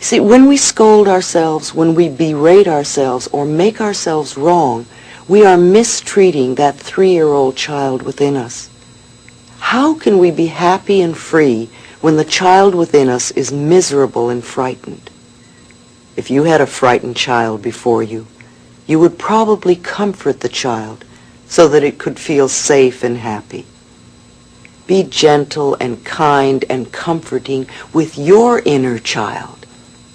See, when we scold ourselves, when we berate ourselves or make ourselves wrong, we are mistreating that 3-year-old child within us. How can we be happy and free when the child within us is miserable and frightened? If you had a frightened child before you, you would probably comfort the child so that it could feel safe and happy. Be gentle and kind and comforting with your inner child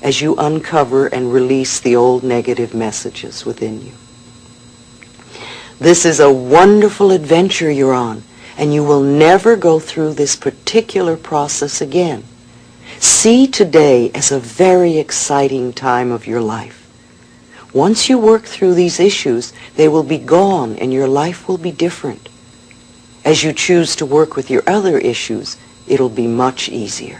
as you uncover and release the old negative messages within you. This is a wonderful adventure you're on, and you will never go through this particular process again. See today as a very exciting time of your life. Once you work through these issues, they will be gone and your life will be different. As you choose to work with your other issues, it'll be much easier.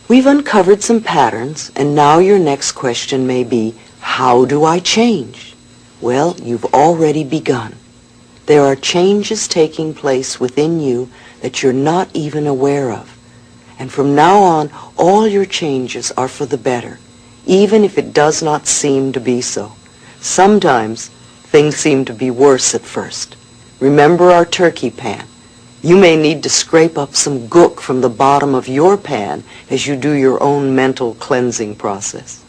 We've uncovered some patterns, and now your next question may be, how do I change? Well, you've already begun. There are changes taking place within you that you're not even aware of. And from now on, all your changes are for the better, even if it does not seem to be so. Sometimes things seem to be worse at first. Remember our turkey pan. You may need to scrape up some gook from the bottom of your pan as you do your own mental cleansing process.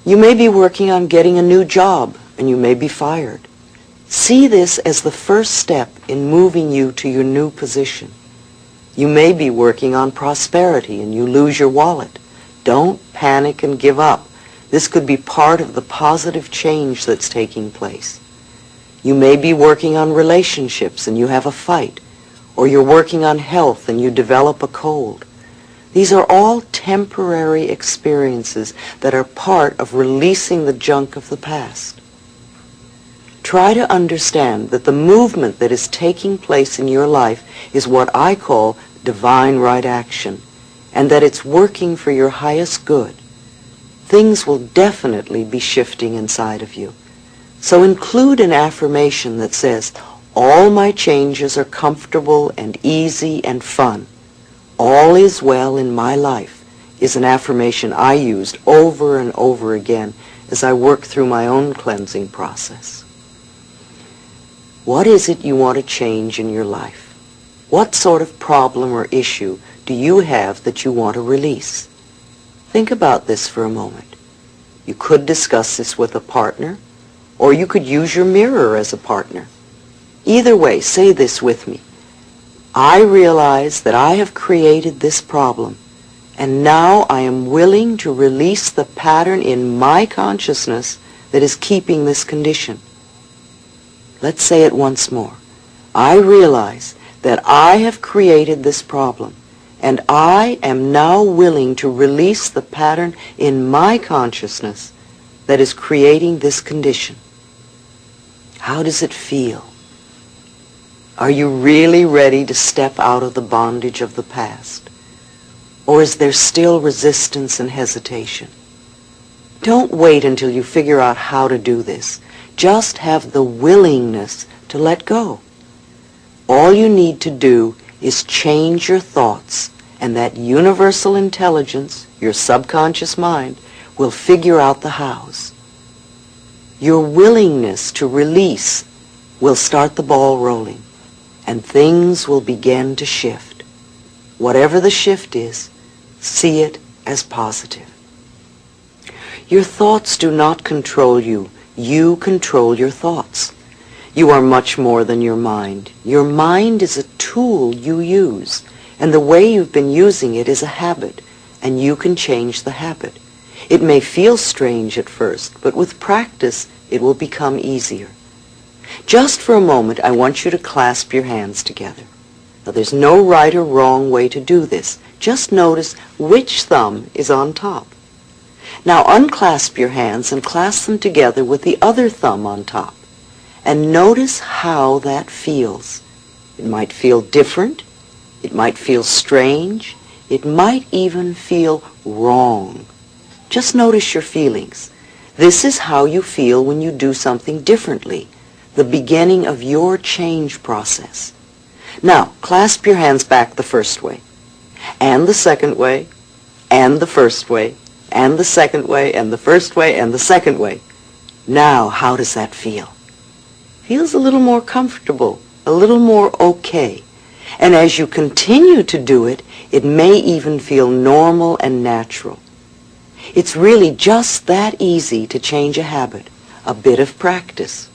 You may be working on getting a new job, and you may be fired. See this as the first step in moving you to your new position. You may be working on prosperity and you lose your wallet. Don't panic and give up. This could be part of the positive change that's taking place. You may be working on relationships and you have a fight, or you're working on health and you develop a cold. These are all temporary experiences that are part of releasing the junk of the past. Try to understand that the movement that is taking place in your life is what I call divine right action, and that it's working for your highest good. Things will definitely be shifting inside of you. So include an affirmation that says, all my changes are comfortable and easy and fun. All is well in my life is an affirmation I used over and over again as I worked through my own cleansing process. What is it you want to change in your life? What sort of problem or issue do you have that you want to release? Think about this for a moment. You could discuss this with a partner, or you could use your mirror as a partner. Either way, say this with me. I realize that I have created this problem, and now I am willing to release the pattern in my consciousness that is keeping this condition. Let's say it once more. I realize that I have created this problem, and I am now willing to release the pattern in my consciousness that is creating this condition. How does it feel? Are you really ready to step out of the bondage of the past? Or is there still resistance and hesitation? Don't wait until you figure out how to do this. Just have the willingness to let go. All you need to do is change your thoughts, and that universal intelligence, your subconscious mind, will figure out the hows. Your willingness to release will start the ball rolling, and things will begin to shift. Whatever the shift is, see it as positive. Your thoughts do not control you. You control your thoughts. You are much more than your mind. Your mind is a tool you use, and the way you've been using it is a habit, and you can change the habit. It may feel strange at first, but with practice, it will become easier. Just for a moment, I want you to clasp your hands together. Now, there's no right or wrong way to do this. Just notice which thumb is on top. Now, unclasp your hands and clasp them together with the other thumb on top. And notice how that feels. It might feel different. It might feel strange. It might even feel wrong. Just notice your feelings. This is how you feel when you do something differently, the beginning of your change process. Now, clasp your hands back the first way, and the second way, and the first way, and the second way, and the first way, and the second way. Now, how does that feel? Feels a little more comfortable, a little more okay. And as you continue to do it, it may even feel normal and natural. It's really just that easy to change a habit, a bit of practice.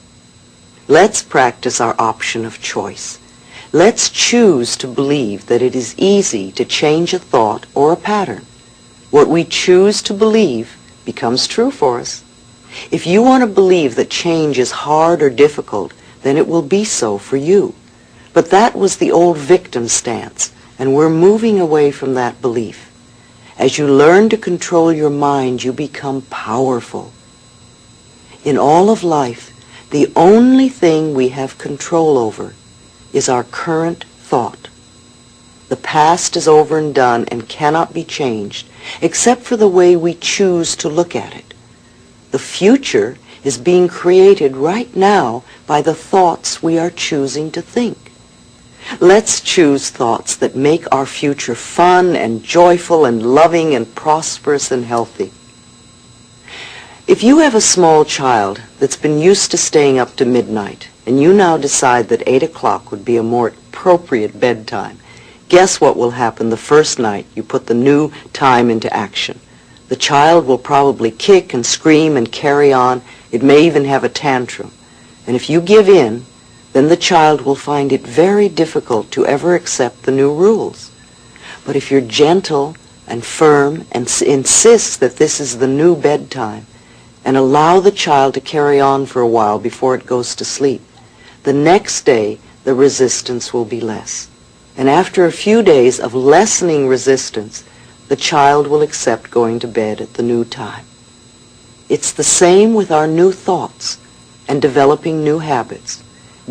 Let's practice our option of choice. Let's choose to believe that it is easy to change a thought or a pattern. What we choose to believe becomes true for us. If you want to believe that change is hard or difficult, then it will be so for you. But that was the old victim stance, and we're moving away from that belief. As you learn to control your mind, you become powerful. In all of life, the only thing we have control over is our current thought. The past is over and done and cannot be changed, except for the way we choose to look at it. The future is being created right now by the thoughts we are choosing to think. Let's choose thoughts that make our future fun and joyful and loving and prosperous and healthy. If you have a small child that's been used to staying up to midnight, and you now decide that 8 o'clock would be a more appropriate bedtime, guess what will happen the first night you put the new time into action? The child will probably kick and scream and carry on. It may even have a tantrum. And if you give in, then the child will find it very difficult to ever accept the new rules. But if you're gentle and firm and insist that this is the new bedtime, and allow the child to carry on for a while before it goes to sleep, the next day the resistance will be less. And after a few days of lessening resistance, the child will accept going to bed at the new time. It's the same with our new thoughts and developing new habits.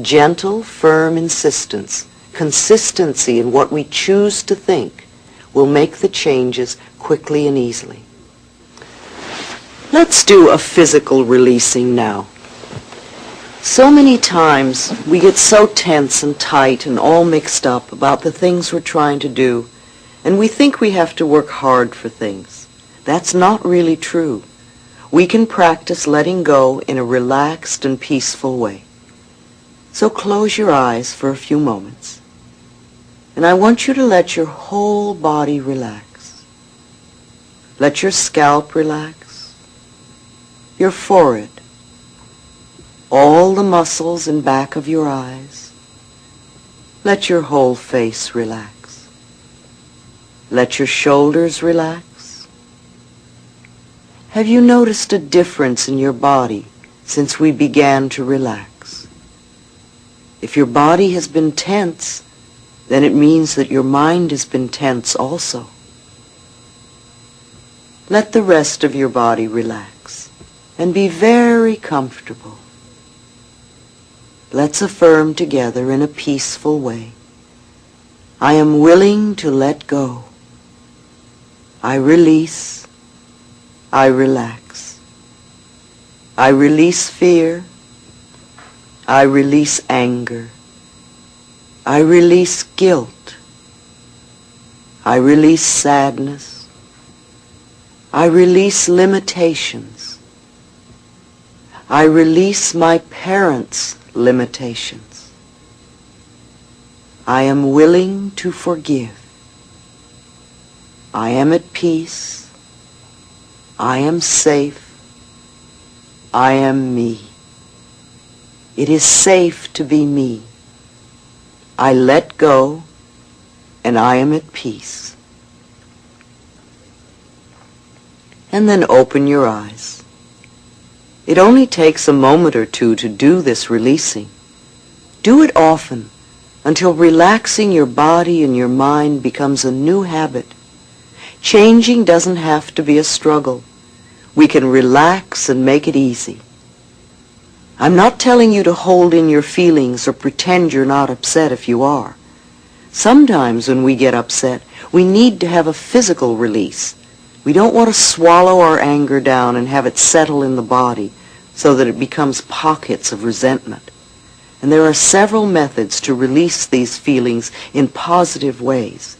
Gentle, firm insistence, consistency in what we choose to think will make the changes quickly and easily. Let's do a physical releasing now. So many times we get so tense and tight and all mixed up about the things we're trying to do, and we think we have to work hard for things. That's not really true. We can practice letting go in a relaxed and peaceful way. So close your eyes for a few moments, and I want you to let your whole body relax. Let your scalp relax, your forehead, all the muscles in back of your eyes. Let your whole face relax. Let your shoulders relax. Have you noticed a difference in your body since we began to relax? If your body has been tense, then it means that your mind has been tense also. Let the rest of your body relax and be very comfortable. Let's affirm together in a peaceful way. I am willing to let go. I release. I relax. I release fear. I release anger. I release guilt. I release sadness. I release limitations. I release my parents' limitations. I am willing to forgive. I am at peace. I am safe. I am me. It is safe to be me. I let go, and I am at peace. And then open your eyes. It only takes a moment or two to do this releasing. Do it often until relaxing your body and your mind becomes a new habit. Changing doesn't have to be a struggle. We can relax and make it easy. I'm not telling you to hold in your feelings or pretend you're not upset if you are. Sometimes when we get upset, we need to have a physical release. We don't want to swallow our anger down and have it settle in the body so that it becomes pockets of resentment. And there are several methods to release these feelings in positive ways.